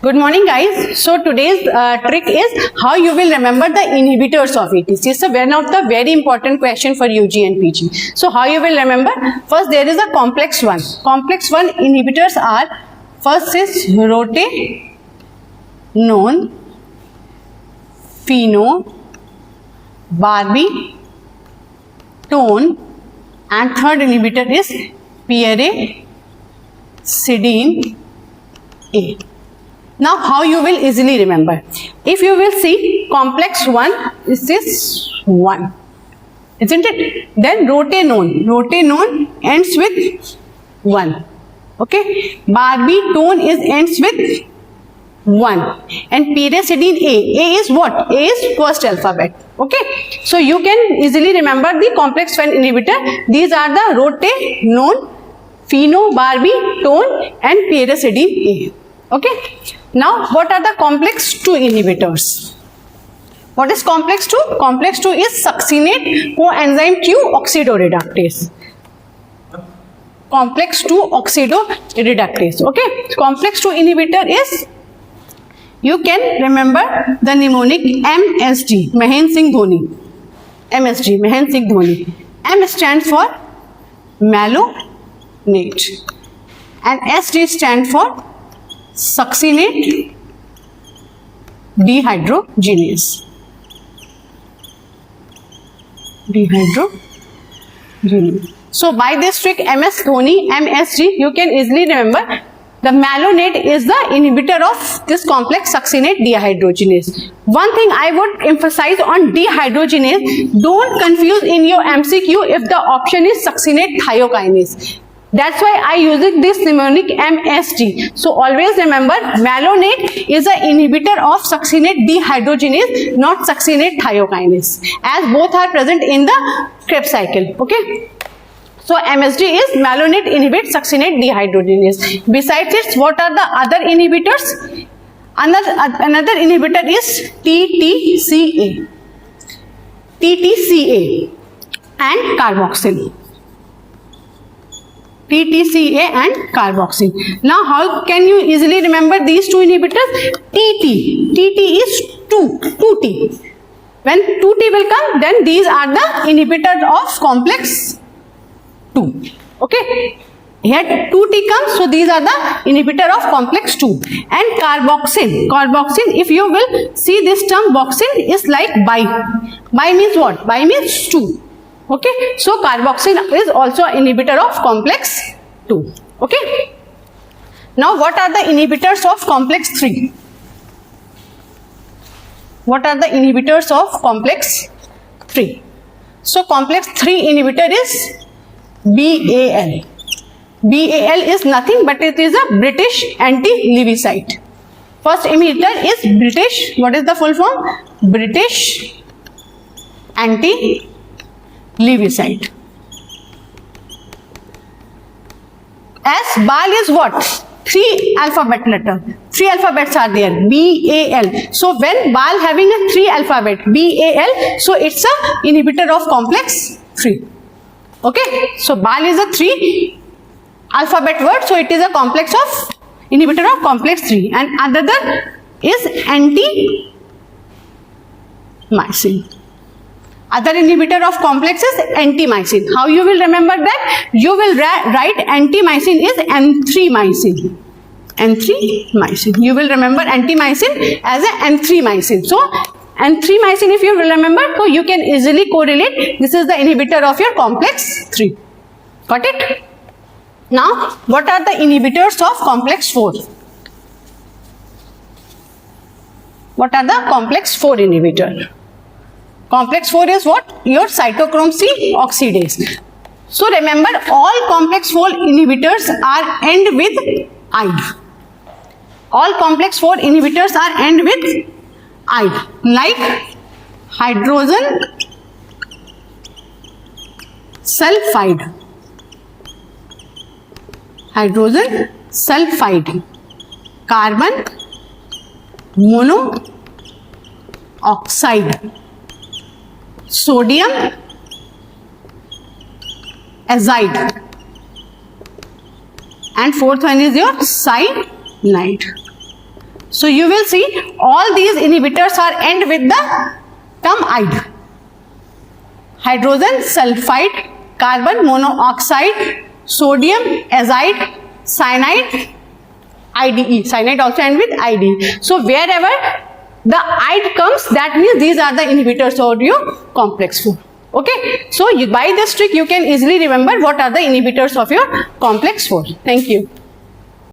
Good morning, guys. So today's trick is how you will remember the inhibitors of ATC. It's one of the very important question for UG and PG. So how you will remember? First, there is a complex one. Complex one inhibitors are, first is rotenone, phenobarbital, and third inhibitor is pyrazidine A. Now, how you will easily remember? If you will see complex one, is this one, isn't it? Then rotenone ends with 1. Okay, barbitone ends with 1, and pyrazidine A is what? A is first alphabet. Okay, so you can easily remember the complex 1 inhibitor. These are the rotenone, phenobarbital, and pyrazidine A. Okay. Now, what are the complex 2 inhibitors? What is complex 2? Complex 2 is succinate coenzyme Q oxidoreductase. Complex 2 oxidoreductase. Okay. Complex 2 inhibitor is, you can remember the mnemonic MSD, Mahendra Singh Dhoni. MSD, Mahendra Singh Dhoni. M stands for malonate, and SD stands for succinate dehydrogenase. So by this trick MS Dhoni, MSD, you can easily remember the malonate is the inhibitor of this complex succinate dehydrogenase. One thing I would emphasize on dehydrogenase, don't confuse in your MCQ if the option is succinate thiokinase. That's why I using this mnemonic MSD. So always remember, malonate is an inhibitor of succinate dehydrogenase, not succinate thiokinase, as both are present in the Krebs cycle. Okay. So MSD is malonate inhibits succinate dehydrogenase. Besides it, what are the other inhibitors? Another inhibitor is TTCA. TTCA and carboxyl. TTCA and carboxyl. Now, how can you easily remember these two inhibitors? TT is 2T. When 2T will come, then these are the inhibitors of complex 2. Okay. Here 2T comes, so these are the inhibitor of complex 2. And carboxyl. Carboxyl, if you will see this term, boxyl is like bi. Bi means what? Bi means 2. Okay, so carboxyl is also an inhibitor of complex 2. Okay. Now, what are the inhibitors of complex 3? What are the inhibitors of complex 3? So, complex 3 inhibitor is BAL. BAL is nothing but it is a British anti-lewisite. First inhibitor is British. What is the full form? British anti-lewisite. As BAL is what? 3 alphabet letter. 3 alphabets are there. BAL. So when BAL having a 3 alphabet BAL, so it's a inhibitor of complex 3. Okay. So BAL is a 3 alphabet word. So it is a complex of inhibitor of complex 3. And another is anti-mycin. Other inhibitor of complex is anti-mycin. How you will remember that? You will write anti-mycin is N3-mycin. N3-mycin. You will remember anti-mycin as a N3-mycin. So, N3-mycin, if you will remember, so you can easily correlate. This is the inhibitor of your complex 3. Got it? Now, what are the inhibitors of complex 4? What are the complex 4 inhibitor? Complex 4 is what? Your cytochrome C oxidase. So remember, all complex 4 inhibitors are end with ide. All complex 4 inhibitors are end with ide. Like hydrogen sulfide. Hydrogen sulfide. Carbon monoxide. Sodium azide, and fourth one is your cyanide. So you will see all these inhibitors are end with the term ide. Hydrogen sulfide, carbon monoxide, sodium azide, cyanide, IDE. Cyanide also end with IDE. So wherever the ide comes, that means these are the inhibitors of your complex 4. Okay. So by this trick you can easily remember what are the inhibitors of your complex 4. Thank you.